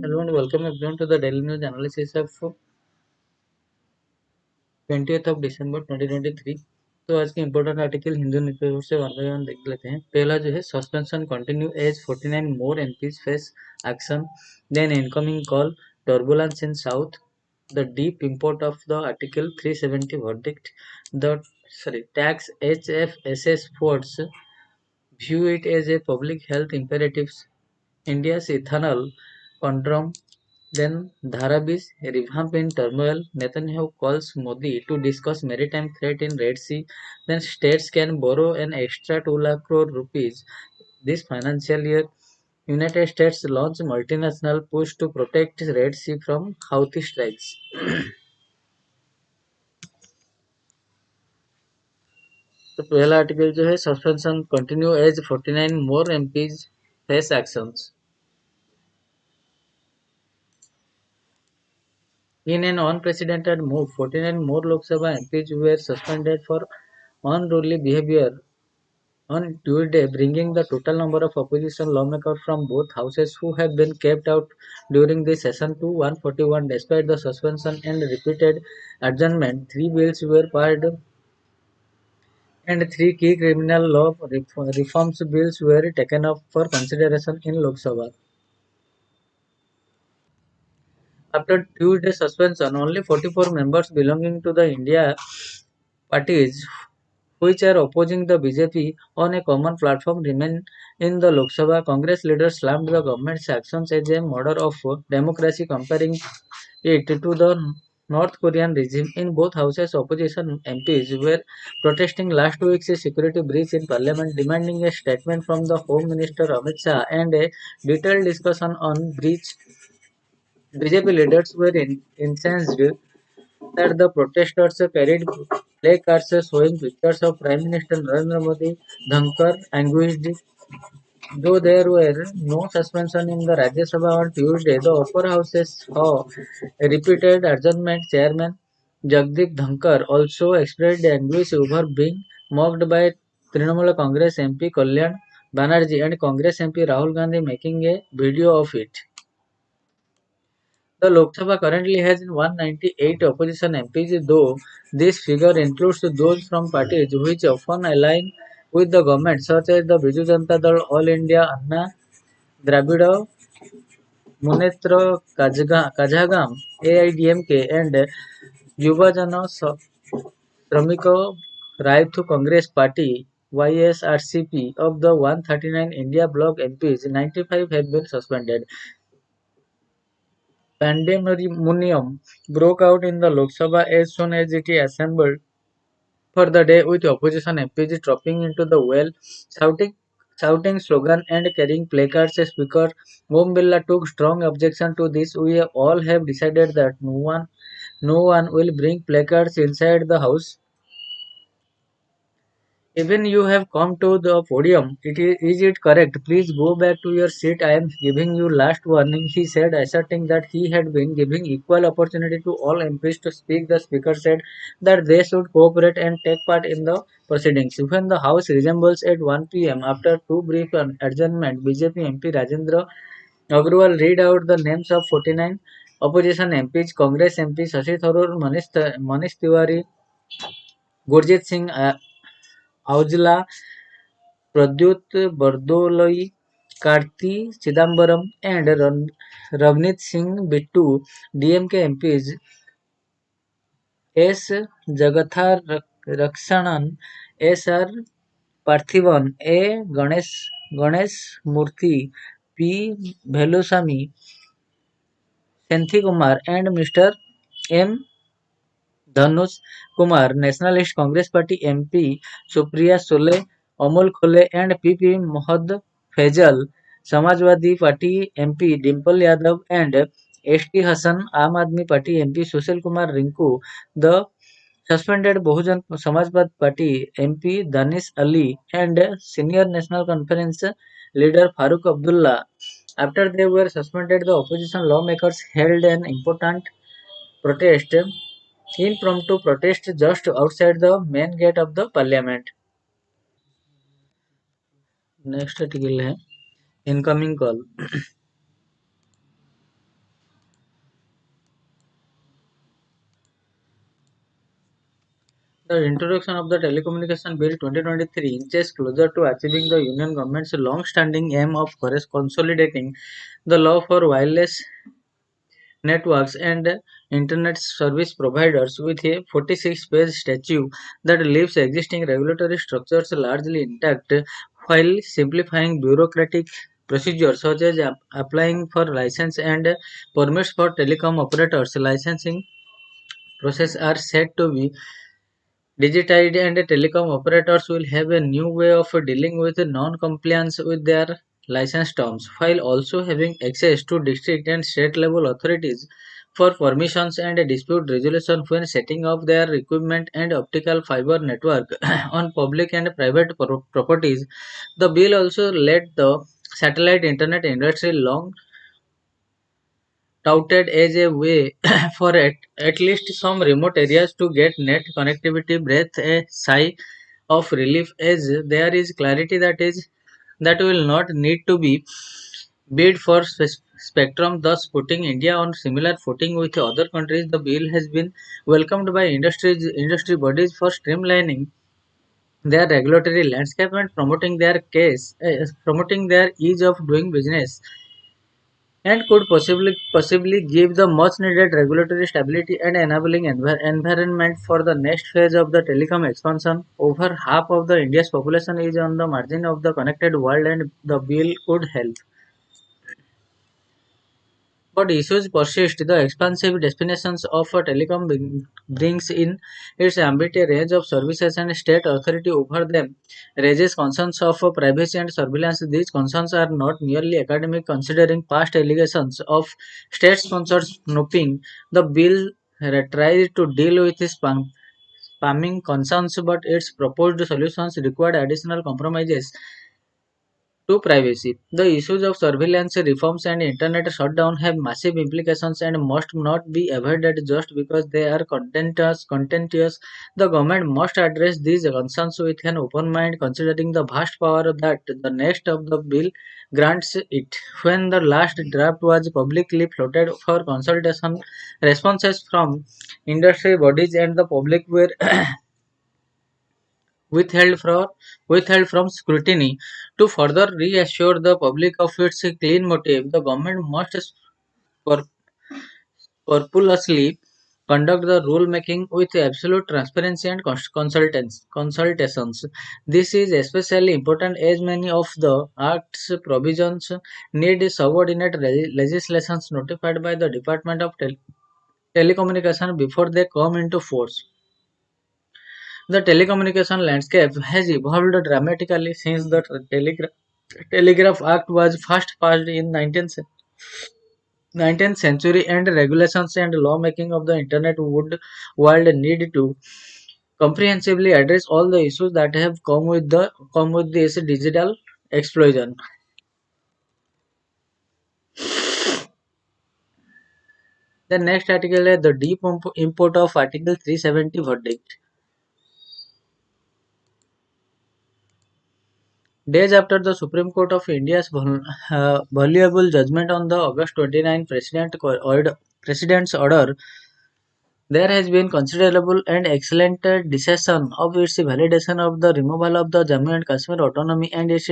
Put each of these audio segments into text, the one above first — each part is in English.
Hello and welcome everyone to the daily news analysis of 20th of December 2023। तो आज के important article Hindu newspaper से one by one देख लेते हैं। पहला जो है suspension continue as 49 more MPs face action, then incoming call, turbulence in south, the deep import of the Article 370 verdict, the tax HFSS force view it as a public health imperative, India's ethanol conundrum. Then Dharavi's revamp in turmoil. Netanyahu calls Modi to discuss maritime threat in Red Sea. Then states can borrow an extra 2 lakh crore rupees this financial year. United States launch multinational push to protect Red Sea from Houthi strikes. तो पहला article जो है suspension continue as 49 more MPs face actions. In an unprecedented move, 49 more Lok Sabha MPs were suspended for unruly behavior on Tuesday, bringing the total number of opposition lawmakers from both houses who have been kept out during the session to 141. Despite the suspension and repeated adjournment, three bills were passed and three key criminal law reforms bills were taken up for consideration in Lok Sabha. After Tuesday's suspension, only 44 members belonging to the India parties which are opposing the BJP on a common platform remain in the Lok Sabha. Congress leaders slammed the government's actions as a murder of democracy, comparing it to the North Korean regime. In both houses, opposition MPs were protesting last week's security breach in parliament, demanding a statement from the Home Minister Amit Shah and a detailed discussion on breach. BJP leaders were incensed that the protesters carried placards showing pictures of Prime Minister Narendra Modi. Dhankar anguished. Though there were no suspension in the Rajya Sabha on Tuesday, the upper houses saw a repeated adjournment. Chairman Jagdeep Dhankar also expressed anguish over being mocked by Trinamool Congress MP Kalyan Banerjee and Congress MP Rahul Gandhi, making a video of it. The Lok Sabha currently has 198 opposition MPs, though this figure includes those from parties which often align with the government, such as the Biju Janata Dal, All India Anna Dravida Munnetra Kazhagam, AIDMK, and Yuvajana Shramiko Rayathu Congress Party YSRCP. Of the 139 India bloc MPs, 95 have been suspended. Pandemonium broke out in the Lok Sabha as soon as it assembled for the day, with opposition MPs dropping into the well, shouting slogans and carrying placards. Speaker Om Birla took strong objection to this. We all have decided that no one will bring placards inside the house. Even you have come to the podium. Is it correct? Please go back to your seat. I am giving you last warning, he said, asserting that he had been giving equal opportunity to all MPs to speak. The speaker said that they should cooperate and take part in the proceedings. When the House resembles at 1 p.m. after two brief adjournment, BJP MP Rajendra Agrawal read out the names of 49 opposition MPs, Congress MP Shashi Tharoor, Manish Tiwari, Gurjit Singh Aujla, Pradyut Bardoloi, Karti Chidambaram, and Ravneet Singh Bittu. DMK MPs S. Jagatharakshanan, S. R. Parthivan, A. Ganesh Murthy, P. Velusamy Senthilkumar, and Mr. M. Dhanush Kumar. Nationalist Congress Party MP Supriya Sule, Amol Khole, and PP Mohd Faisal. Samajwadi Party MP Dimple Yadav and ST Hassan. Aam Aadmi Party MP Sushil Kumar Rinku. The suspended Bahujan Samajwad Party MP Danish Ali and Senior National Conference leader Farooq Abdullah. After they were suspended, the opposition lawmakers held an important protest, impromptu protest just outside the main gate of the parliament. Next article है incoming call. The introduction of the Telecommunication Bill 2023 inches closer to achieving the Union government's long-standing aim of consolidating the law for wireless networks and internet service providers with a 46-page statute that leaves existing regulatory structures largely intact while simplifying bureaucratic procedures such as applying for license and permits for telecom operators. Licensing process are set to be digitized, and telecom operators will have a new way of dealing with non-compliance with their license terms, while also having access to district and state level authorities for permissions and dispute resolution when setting up their equipment and optical fiber network on public and private properties. The bill also let the satellite internet industry long touted as a way for at least some remote areas to get net connectivity breath a sigh of relief as there is clarity that will not need to be bid for spectrum, thus putting India on similar footing with other countries. The bill has been welcomed by industry bodies for streamlining their regulatory landscape and promoting their ease of doing business, and could possibly give the much needed regulatory stability and enabling environment for the next phase of the telecom expansion. Over half of the India's population is on the margin of the connected world, and the bill could help. But issues persist. The expansive destinations of a telecom brings in its ambit a range of services, and state authority over them raises concerns of privacy and surveillance. These concerns are not merely academic, considering past allegations of state-sponsored snooping. The bill tries to deal with spamming concerns, but its proposed solutions require additional compromises to privacy. The issues of surveillance reforms and internet shutdown have massive implications and must not be avoided just because they are contentious. The government must address these concerns with an open mind, considering the vast power that the next of the bill grants it. When the last draft was publicly floated for consultation, responses from industry bodies and the public were withheld from withheld from scrutiny. To further reassure the public of its clean motive, the government must scrupulously conduct the rulemaking with absolute transparency and consultations. This is especially important as many of the Act's provisions need subordinate legislations notified by the Department of Telecommunication before they come into force. The telecommunication landscape has evolved dramatically since the Telegraph Act was first passed in 19th century, and regulations and lawmaking of the internet would world need to comprehensively address all the issues that have come with this digital explosion. The next article is the deep import of Article 370 verdict. Days after the Supreme Court of India's valuable judgment on the August 29 President's order, there has been considerable and excellent discussion of its validation of the removal of the Jammu and Kashmir autonomy and its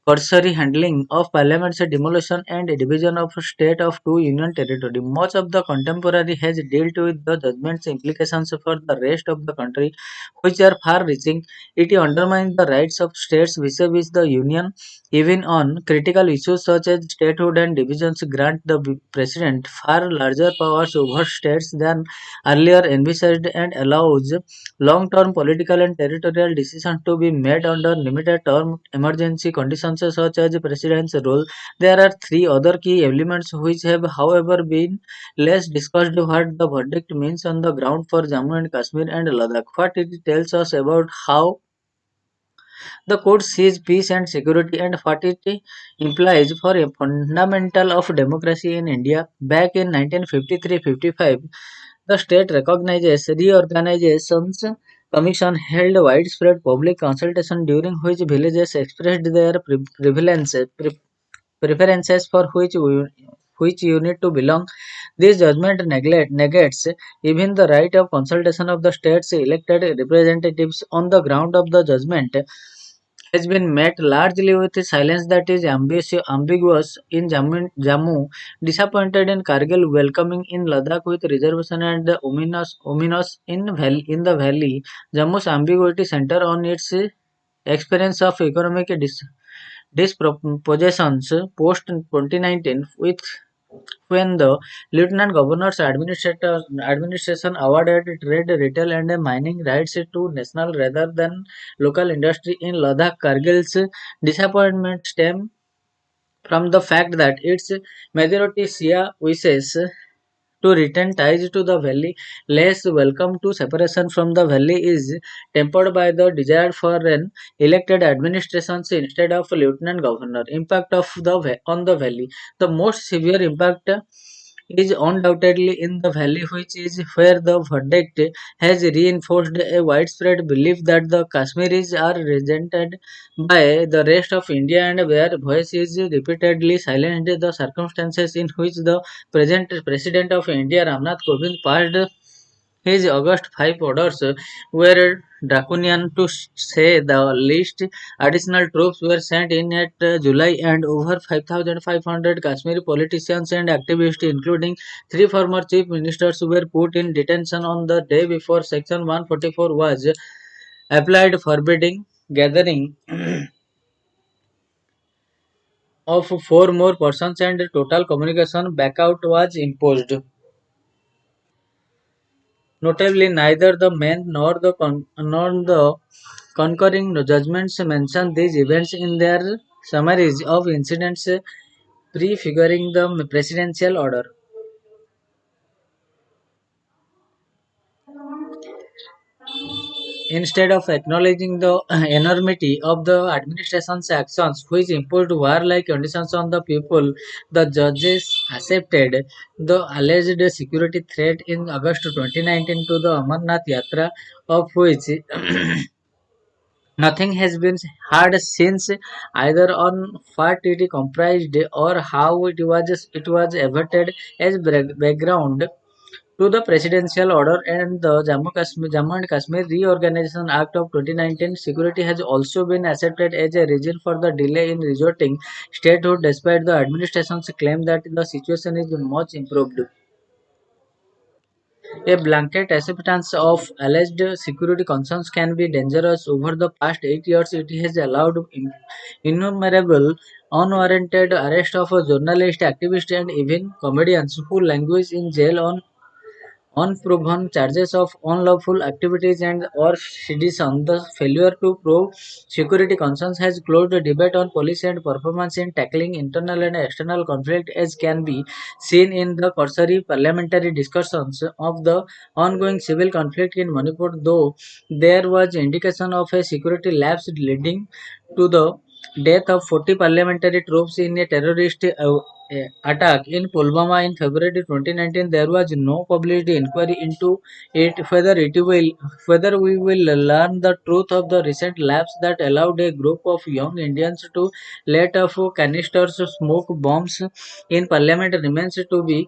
cursory handling of Parliament's demolition and division of state of two union territory. Much of the contemporary has dealt with the judgment's implications for the rest of the country, which are far-reaching. It undermines the rights of states vis-a-vis the union, even on critical issues such as statehood, and divisions grant the president far larger powers over states than earlier envisaged, and allows long-term political and territorial decisions to be made under limited-term emergency conditions such as President's role. There are three other key elements which have, however, been less discussed: what the verdict means on the ground for Jammu and Kashmir and Ladakh, what it tells us about how the court sees peace and security, and what it implies for a fundamental of democracy in India. Back in 1953-55, the state recognizes reorganizations commission held widespread public consultation during which villages expressed their preferences for which unit to belong. This judgment negates even the right of consultation of the state's elected representatives on the ground of the judgment has been met largely with a silence that is ambiguous in Jammu, disappointed in Kargil, welcoming in Ladakh with reservation and ominous in the valley. Jammu's ambiguity center on its experience of economic disproportions post 2019 with when the Lieutenant Governor's administration awarded trade, retail, and mining rights to national rather than local industry in Ladakh, Kargil's disappointment stem from the fact that its majority Shia wishes to retain ties to the valley, less welcome to separation from the valley is tempered by the desire for an elected administration instead of lieutenant governor. Impact of on the valley. The most severe impact is undoubtedly in the valley, which is where the verdict has reinforced a widespread belief that the Kashmiris are resented by the rest of India and where voice is repeatedly silenced. The circumstances in which the present President of India, Ramnath Kovind, passed his August 5 orders were draconian to say the least. Additional troops were sent in at July and over 5,500 Kashmiri politicians and activists, including three former chief ministers, were put in detention on the day before Section 144 was applied, forbidding gathering of four more persons and total communication blackout was imposed. Notably, neither the main nor the concurring judgments mention these events in their summaries of incidents prefiguring the presidential order. Instead of acknowledging the enormity of the administration's actions, which imposed warlike conditions on the people, the judges accepted the alleged security threat in August 2019 to the Amarnath Yatra, of which nothing has been heard since, either on what it comprised or how it was averted as background to the presidential order and the Jammu and Kashmir Reorganization Act of 2019. Security has also been accepted as a reason for the delay in resorting statehood, despite the administration's claim that the situation is much improved. A blanket acceptance of alleged security concerns can be dangerous. Over the past 8 years, it has allowed innumerable unwarranted arrests of journalists, activists, and even comedians who languish in jail on unproven charges of unlawful activities and or sedition. The failure to prove security concerns has closed the debate on policy and performance in tackling internal and external conflict, as can be seen in the cursory parliamentary discussions of the ongoing civil conflict in Manipur, though there was indication of a security lapse leading to the death of 40 parliamentary troops in a terrorist attack in Pulwama in February 2019. There was no published inquiry into it whether we will learn the truth of the recent lapse that allowed a group of young Indians to let off canisters, smoke bombs in parliament remains to be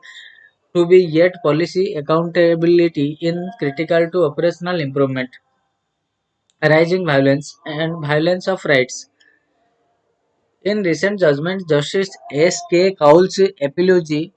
yet policy accountability in critical to operational improvement. Rising violence and violence of rights. In recent judgments, Justice S. K. Kaul's apology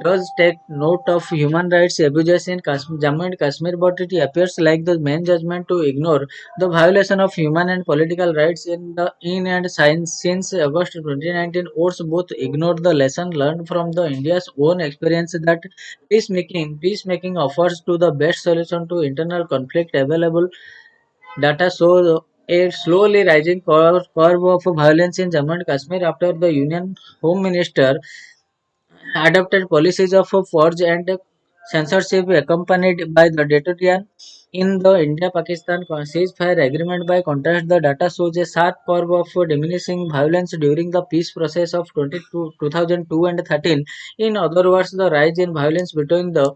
does take note of human rights abuses in Jammu and Kashmir, but it appears like the main judgment to ignore the violation of human and political rights since August 2019. Oaths both ignore the lesson learned from the India's own experience that peacemaking offers to the best solution to internal conflict. Available data show a slowly rising curve of violence in Jammu and Kashmir after the Union Home Minister adopted policies of purge and censorship accompanied by the deterrent in the India-Pakistan ceasefire agreement. By contrast, the data shows a sharp curve of diminishing violence during the peace process of 2002 and 13. In other words, the rise in violence between the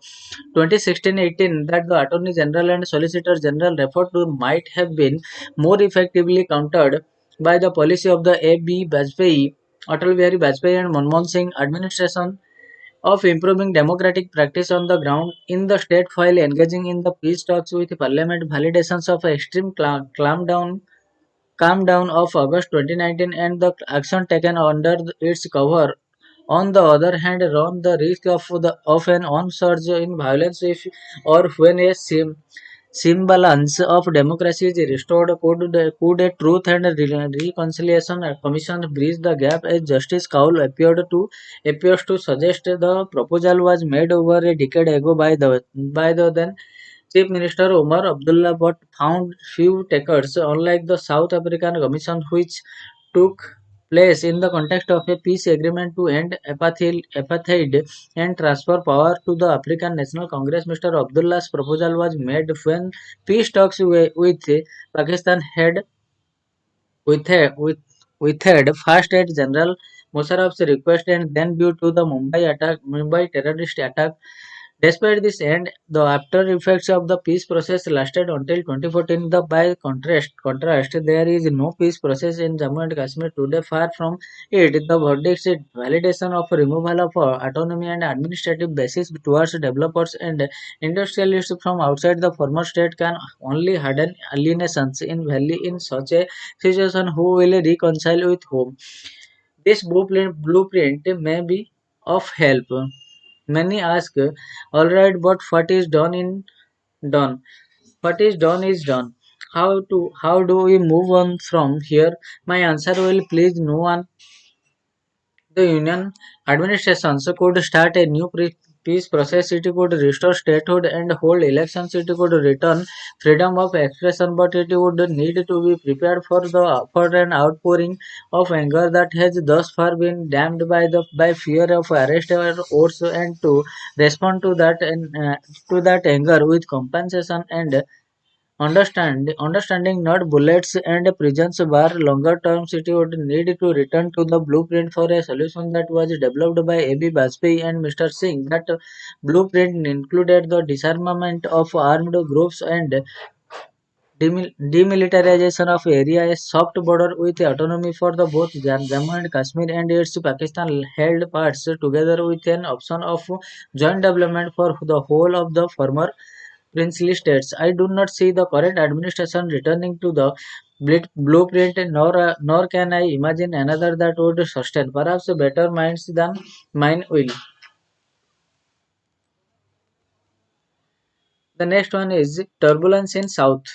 2016-18 that the Attorney General and Solicitor General referred to might have been more effectively countered by the policy of the A.B. Bajpayee, Atal Bihari Bajpayee and Manmohan Singh administration of improving democratic practice on the ground in the state while engaging in the peace talks with parliament validations of extreme calm down of August 2019 and the action taken under its cover on the other hand run the risk of an onsurge in violence if or when a semblance of democracy is restored. Could a Truth and Reconciliation Commission bridge the gap as Justice Kaul appears to suggest the proposal was made over a decade ago by the then Chief Minister Omar Abdullah but found few takers, unlike the South African Commission which took place in the context of a peace agreement to end apartheid and transfer power to the African National Congress. Mr. Abdullah's proposal was made when peace talks with Pakistan had with first at General Musharraf's request and then due to the Mumbai terrorist attack. Despite this end, the after effects of the peace process lasted until 2014. By contrast, there is no peace process in Jammu and Kashmir today. Far from it, the verdict's validation of removal of autonomy and administrative basis towards developers and industrialists from outside the former state can only harden alienations in valley in such a situation who will reconcile with whom. This blueprint may be of help. Many ask, alright, but what is done in done? What is done is done. How do we move on from here? My answer will please no one. The Union administrations could start a new peace process. It could restore statehood and hold elections. It could return freedom of expression, but it would need to be prepared for an outpouring of anger that has thus far been dammed by fear of arrest or force, and to respond to that anger with compensation and understanding not bullets and prisons bar longer term city would need to return to the blueprint for a solution that was developed by A.B. Bajpai and Mr. Singh. That blueprint included the disarmament of armed groups and demilitarization of area, a soft border with autonomy for the both Jammu and Kashmir and its Pakistan held parts together with an option of joint development for the whole of the former princely states. I do not see the current administration returning to the blueprint, nor can I imagine another that would sustain. Perhaps better minds than mine will. The next one is turbulence in South.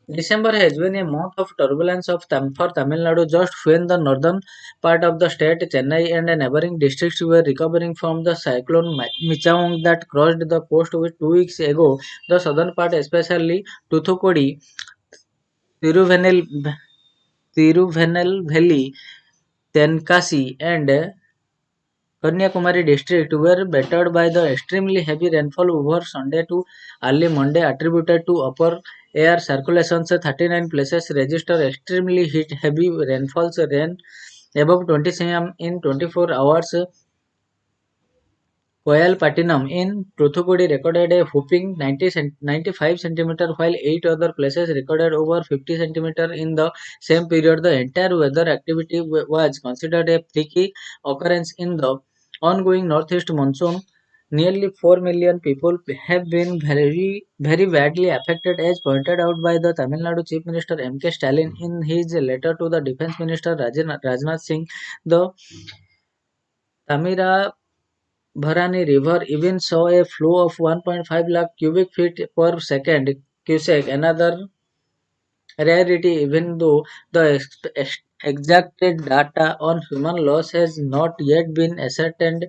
December has been a month of turbulence for Tamil Nadu just when the northern part of the state, Chennai and neighboring districts were recovering from the cyclone Michaung that crossed the coast with 2 weeks ago. The southern part, especially Thoothukudi, Tiruvennel, Tiruvennelveli, Tenkasi and Kanyakumari district were battered by the extremely heavy rainfall over Sunday to early Monday attributed to upper air circulations. 39 places registered extremely heavy rainfalls rain above 20 cm in 24 hours. Koyalpattinam in Thoothukudi recorded a whopping 95 centimeter, while 8 other places recorded over 50 centimeter in the same period. The entire weather activity was considered a freaky occurrence in the ongoing northeast monsoon. Nearly 4 million people have been very badly affected, as pointed out by the Tamil Nadu Chief Minister M.K. Stalin in his letter to the Defence Minister Rajnath Singh. The Tamira Bharani River even saw a flow of 1.5 lakh cubic feet per second (cusack), another rarity, even though the exact data on human loss has not yet been ascertained.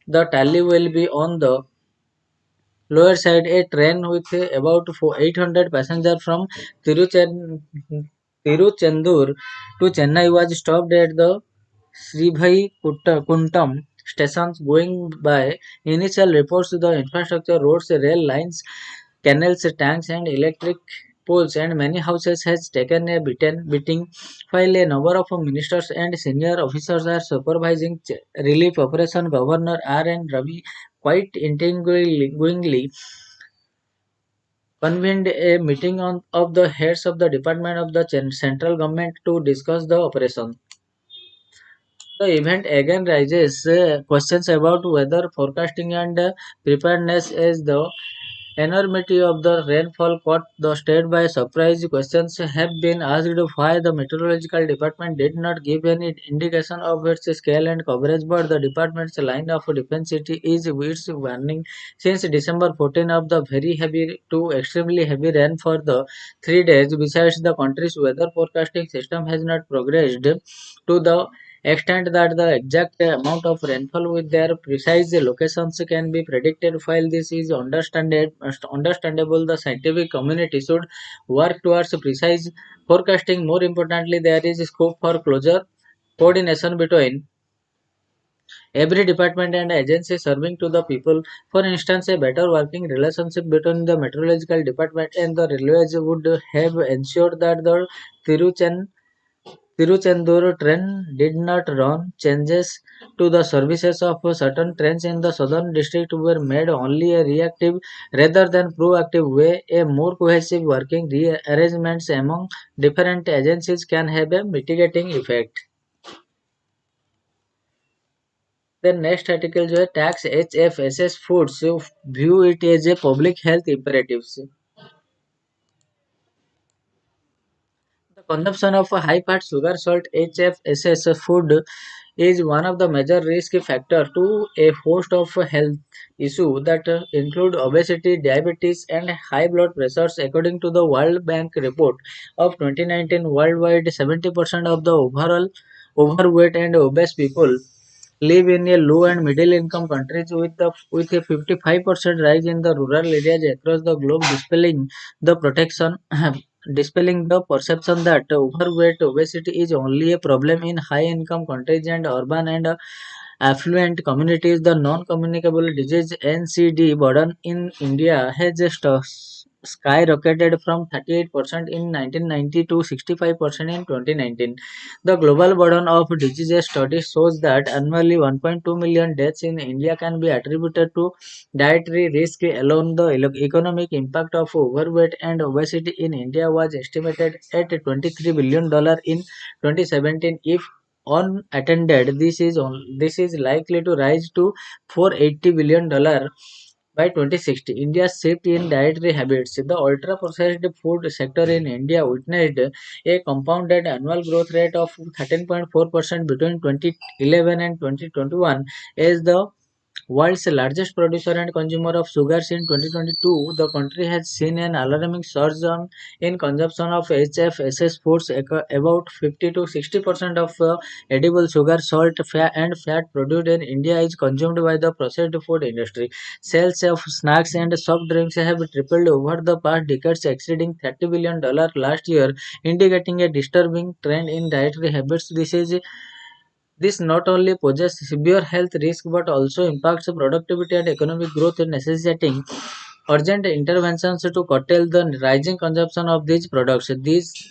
The tally will be on the lower side. A train with about 800 passengers from Tiruchendur to Chennai was stopped at the Kuntam stations. Going by initial reports, the infrastructure, roads, rail lines, canals, tanks, and electric poles, and many houses has taken a beating, while a number of ministers and senior officers are supervising relief operation. Governor R. N. Ravi quite intriguingly convened a meeting of the heads of the department of the central government to discuss the operation. The event again raises questions about whether forecasting and preparedness is the enormity of the rainfall caught the state by surprise. Questions have been asked why the meteorological department did not give any indication of its scale and coverage, but the department's line of defense is its warning since December 14 of the very heavy to extremely heavy rain for the 3 days. Besides, the country's weather forecasting system has not progressed to the extent that the exact amount of rainfall with their precise locations can be predicted. While this is understandable, the scientific community should work towards precise forecasting. More importantly, there is scope for closer coordination between every department and agency serving to the people. For instance, a better working relationship between the meteorological department and the railways would have ensured that the Tiruchendur train did not run. Changes to the services of certain trains in the southern district were made only a reactive rather than proactive way. A more cohesive working arrangements among different agencies can have a mitigating effect. The next article जो है tax HFSS foods view it as a public health imperative. The consumption of high-fat, sugar, salt, HFSS food is one of the major risk factors to a host of health issues that include obesity, diabetes, and high blood pressures. According to the World Bank report of 2019, worldwide 70% of the overall overweight and obese people live in a low and middle income countries with a 55% rise in the rural areas across the globe, dispelling the perception that overweight obesity is only a problem in high income countries and urban and affluent communities. The non-communicable disease NCD burden in India has just skyrocketed from 38% in 1990 to 65% in 2019. The global burden of diseases study shows that annually 1.2 million deaths in India can be attributed to dietary risk alone. The economic impact of overweight and obesity in India was estimated at $23 billion in 2017. If unattended, this is likely to rise to $480 billion by 2060. India's shift in dietary habits. The ultra processed food sector in India witnessed a compounded annual growth rate of 13.4% between 2011 and 2021 as the world's largest producer and consumer of sugars. In 2022, the country has seen an alarming surge in consumption of HFSS foods. About 50 to 60% of edible sugar, salt, and fat produced in India is consumed by the processed food industry. Sales of snacks and soft drinks have tripled over the past decades, exceeding $30 billion last year, indicating a disturbing trend in dietary habits. This not only poses severe health risk but also impacts productivity and economic growth, necessitating urgent interventions to curtail the rising consumption of these products.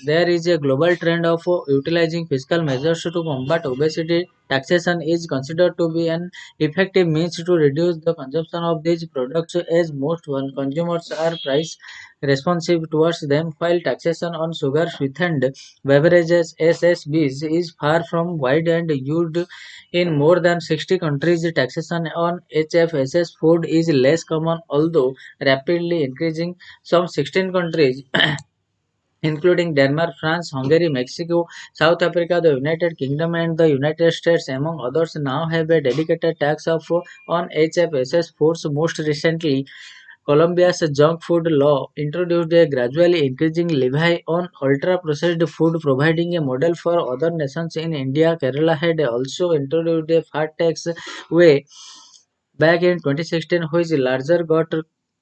There is a global trend of utilizing fiscal measures to combat obesity. Taxation is considered to be an effective means to reduce the consumption of these products as most consumers are price responsive towards them, while taxation on sugar sweetened beverages (SSBs) is far from wide and used in more than 60 countries. Taxation on HFSS food is less common, although rapidly increasing. Some 16 countries, including Denmark, France, Hungary, Mexico, South Africa, the United Kingdom, and the United States, among others, now have a dedicated tax on HFSS foods. Most recently, Colombia's junk food law introduced a gradually increasing levy on ultra-processed food, providing a model for other nations. In India, Kerala had also introduced a fat tax way back in 2016, which larger got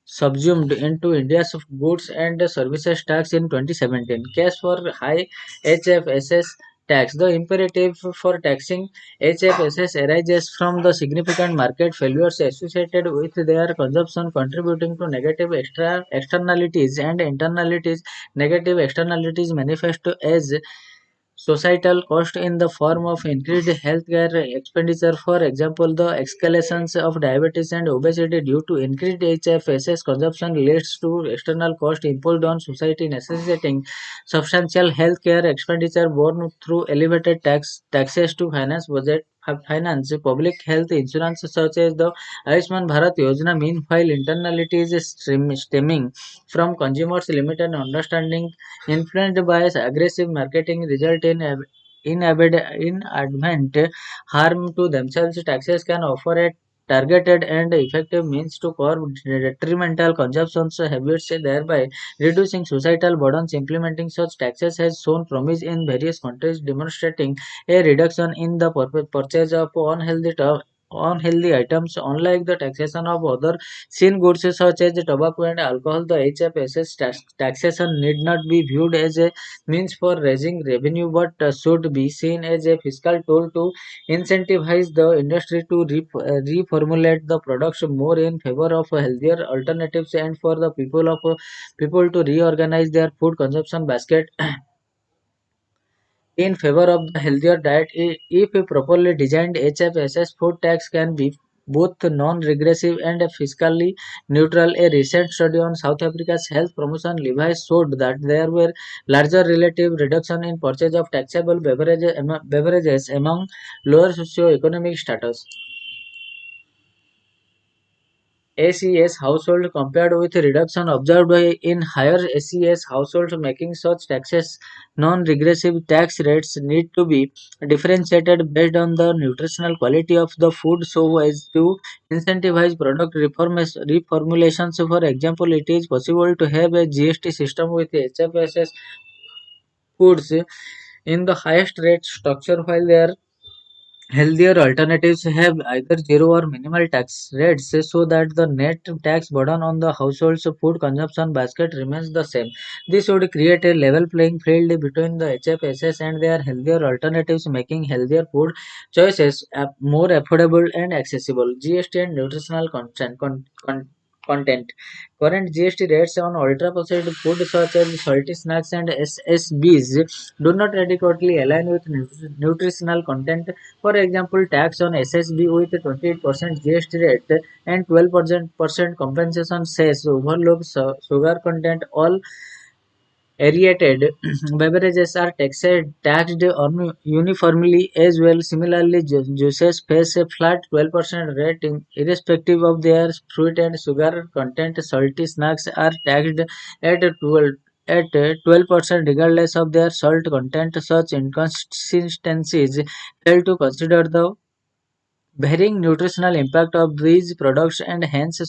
subsumed into India's goods and services tax in 2017. Case for high HFSS tax. The imperative for taxing HFSS arises from the significant market failures associated with their consumption, contributing to negative externalities and internalities. Negative externalities manifest as societal cost in the form of increased healthcare expenditure. For example, the escalations of diabetes and obesity due to increased HFSS consumption leads to external cost imposed on society, necessitating substantial healthcare expenditure borne through elevated taxes to finance public health insurance such as the Ayushman Bharat Yojana. Meanwhile, internally it is stemming from consumers' limited understanding influenced by aggressive marketing result in inadvertent harm to themselves. Taxes can offer a targeted and effective means to curb detrimental consumption habits, thereby reducing societal burdens. Implementing such taxes has shown promise in various countries, demonstrating a reduction in the purchase of unhealthy items. Unlike the taxation of other seen goods such as tobacco and alcohol, the HFSS taxation need not be viewed as a means for raising revenue but should be seen as a fiscal tool to incentivize the industry to reformulate the products more in favor of healthier alternatives and for the people to reorganize their food consumption basket in favor of the healthier diet. If a properly designed HFSS food tax can be both non-regressive and fiscally neutral. A recent study on South Africa's health promotion levies showed that there were larger relative reduction in purchase of taxable beverages among lower socio-economic status. ACS household compared with reduction observed in higher ACS households, making such taxes non-regressive. Tax rates need to be differentiated based on the nutritional quality of the food so as to incentivize product reformulations. For example, it is possible to have a GST system with HFSS foods in the highest rate structure while there healthier alternatives have either zero or minimal tax rates so that the net tax burden on the household's food consumption basket remains the same. This would create a level playing field between the HFSS and their healthier alternatives, making healthier food choices more affordable and accessible. GST and nutritional content. Current GST rates on ultra processed food such as salty snacks and SSBs do not adequately align with nutritional content. For example, tax on SSB with 28% GST rate and 12% compensation cess overlook sugar content. All aerated beverages are taxed uniformly as well. Similarly, juices face a flat 12% rate irrespective of their fruit and sugar content. Salty snacks are taxed at 12% regardless of their salt content. Such inconsistencies fail to consider the varying nutritional impact of these products and hence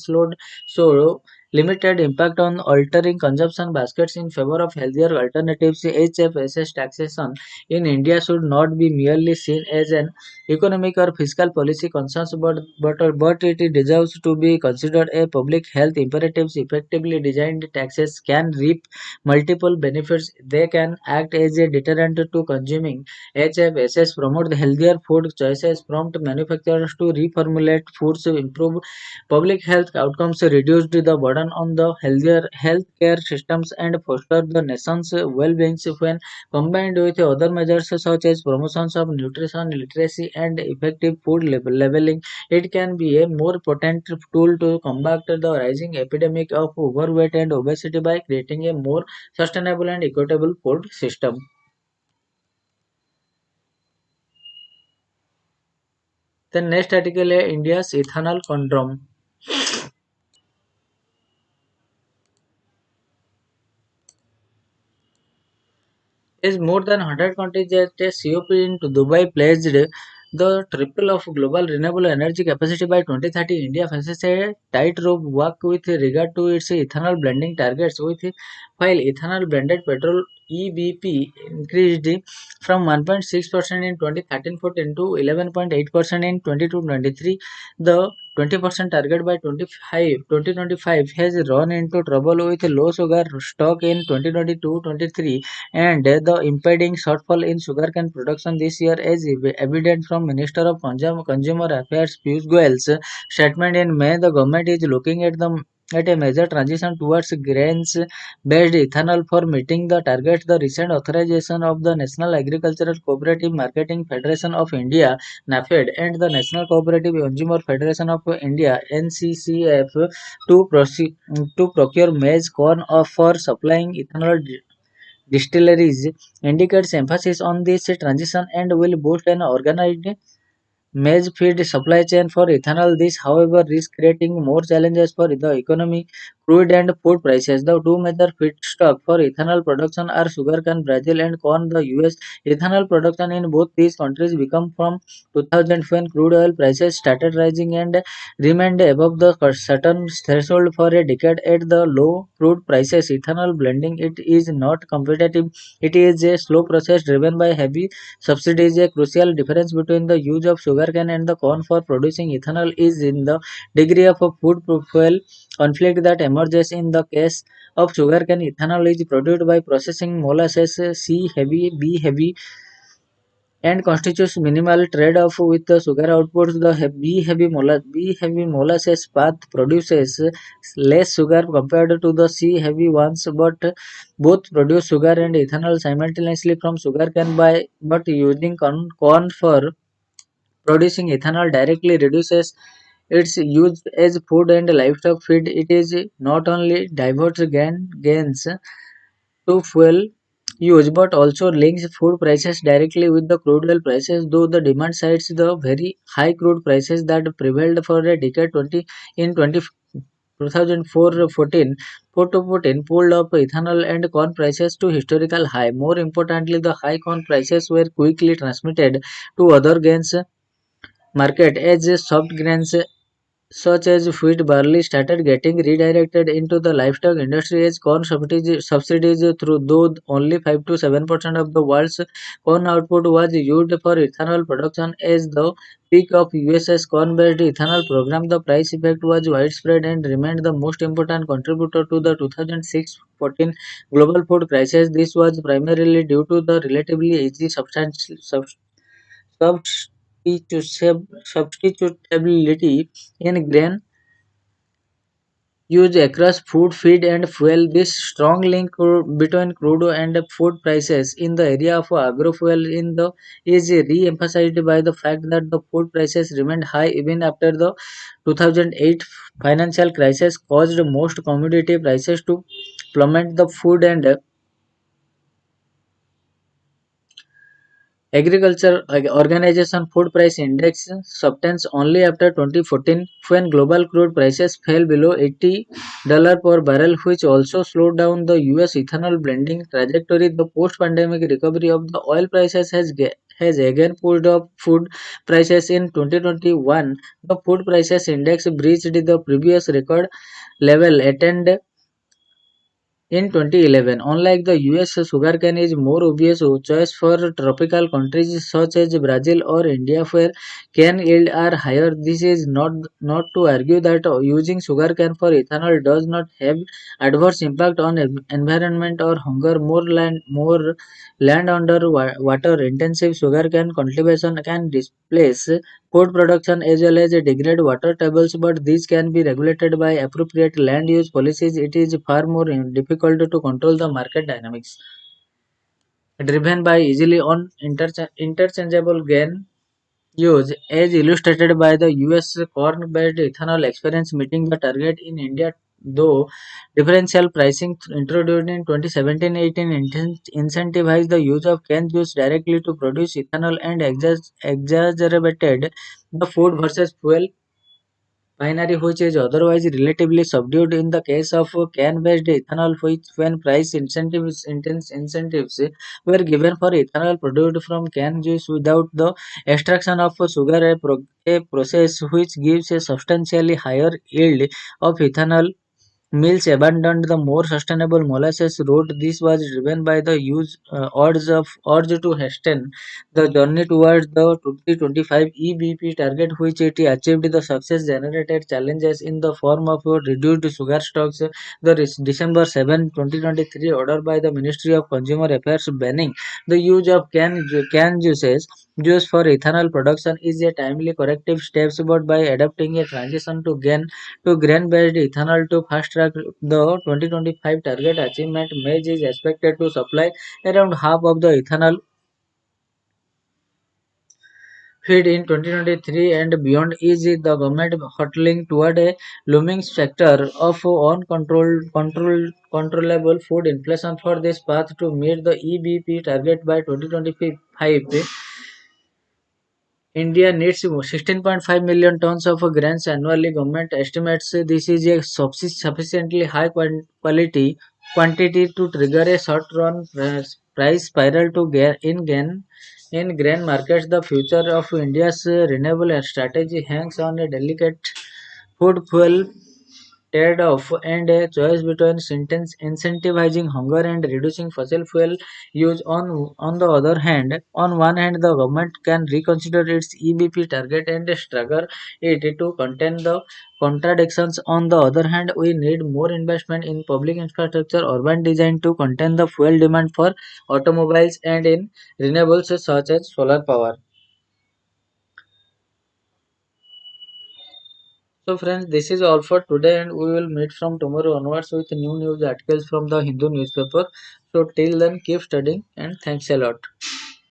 so limited impact on altering consumption baskets in favor of healthier alternatives. HFSS taxation in India should not be merely seen as an economic or fiscal policy concern, but it deserves to be considered a public health imperative. Effectively designed taxes can reap multiple benefits. They can act as a deterrent to consuming HFSS, promote the healthier food choices, prompt manufacturers to reformulate foods, improve public health outcomes, reduce the burden on the healthier healthcare systems, and foster the nation's well-being. When combined with other measures such as promotions of nutrition literacy and effective food labeling, it can be a more potent tool to combat the rising epidemic of overweight and obesity by creating a more sustainable and equitable food system. The next article is India's ethanol conundrum. As more than 100 countries at a COP in Dubai pledged the triple of global renewable energy capacity by 2030, India faces a tightrope walk with regard to its ethanol blending targets. While ethanol blended petrol EBP increased from 1.6% in 2013 14 to 11.8% in 22-23, the 20% target by 2025 has run into trouble with low sugar stock in 2022-23 and the impending shortfall in sugarcane production this year is evident from Minister of Consumer Affairs Piyush Goyal's statement in May. The government is looking at the at a major transition towards grains-based ethanol for meeting the target. The recent authorization of the National Agricultural Cooperative Marketing Federation of India (NAFED) and the National Cooperative Consumer Federation of India (NCCF) to procure maize corn for supplying ethanol distilleries indicates emphasis on this transition and will boost an organized maize feed supply chain for ethanol. This, however, risks creating more challenges for the economy. Crude and food prices. The two major feedstock for ethanol production are sugarcane, Brazil, and corn, the US. Ethanol production in both these countries became from 2000 when crude oil prices started rising and remained above the certain threshold for a decade. At the low crude prices, ethanol blending it is not competitive. It is a slow process driven by heavy subsidies. A crucial difference between the use of sugarcane and the corn for producing ethanol is in the degree of a food fuel conflict that emerges. In the case of sugarcane, ethanol is produced by processing molasses C heavy, B heavy, and constitutes minimal trade-off with the sugar outputs. The B heavy molasses path produces less sugar compared to the C heavy ones, but both produce sugar and ethanol simultaneously from sugarcane. But using corn for producing ethanol directly reduces its use as food and livestock feed. It is not only diverts gains to fuel use but also links food prices directly with the crude oil prices, though the demand sides the very high crude prices that prevailed for a decade 2014 pulled up ethanol and corn prices to historical high. More importantly, the high corn prices were quickly transmitted to other grains market as soft grains such as wheat barley started getting redirected into the livestock industry as corn subsidies through, though only 5 to 7% of the world's corn output was used for ethanol production. As the peak of US's corn-based ethanol program, the price effect was widespread and remained the most important contributor to the 2006-14 global food crisis. This was primarily due to the relatively easy substitutability in grain use across food, feed, and fuel. This strong link between crude and food prices in the area of agrofuel is re-emphasized by the fact that the food prices remained high even after the 2008 financial crisis caused most commodity prices to plummet. The Food and Agriculture Organization Food Price Index subtends only after 2014 when global crude prices fell below $80 per barrel, which also slowed down the US ethanol blending trajectory. The post-pandemic recovery of the oil prices has again pushed up food prices. In 2021, the food prices index breached the previous record level attained in 2011. Unlike the US, sugarcane is more obvious choice for tropical countries such as Brazil or India where cane yield are higher. This is not to argue that using sugarcane for ethanol does not have adverse impact on environment or hunger. More land under water intensive sugarcane cultivation can displace food production as well as degrade water tables, but these can be regulated by appropriate land use policies. It is far more difficult to control the market dynamics driven by easily on interchangeable gain use, as illustrated by the US corn-based ethanol experience meeting the target in India, though differential pricing introduced in 2017-18 incentivized the use of cane juice directly to produce ethanol and exacerbated the food versus fuel binary, which is otherwise relatively subdued. In the case of can-based ethanol, which when incentives were given for ethanol produced from cane juice without the extraction of sugar, a process which gives a substantially higher yield of ethanol Mills abandoned the more sustainable molasses route. This was driven by the urge to hasten the journey towards the 2025 EBP target, which it achieved. The success generated challenges in the form of reduced sugar stocks. The December 7, 2023 order by the Ministry of Consumer Affairs banning the use of juice for ethanol production is a timely corrective step, but by adopting a transition to grain-based ethanol to fast-track the 2025 target achievement. Maize is expected to supply around half of the ethanol feed in 2023 and beyond. Is the government hurtling toward a looming specter of controllable food inflation? For this path to meet the EBP target by 2025, India needs 16.5 million tons of grains annually. Government estimates this is a sufficiently high quantity to trigger a short-run price spiral to in grain markets. The future of India's renewable strategy hangs on a delicate food fuel trade-off and a choice between incentivizing hunger and reducing fossil fuel use. On the other hand, on one hand, the government can reconsider its EBP target and struggle it to contain the contradictions. On the other hand, we need more investment in public infrastructure, urban design to contain the fuel demand for automobiles and in renewables such as solar power. So friends, this is all for today and we will meet from tomorrow onwards with new news articles from the Hindu newspaper. So till then keep studying and thanks a lot.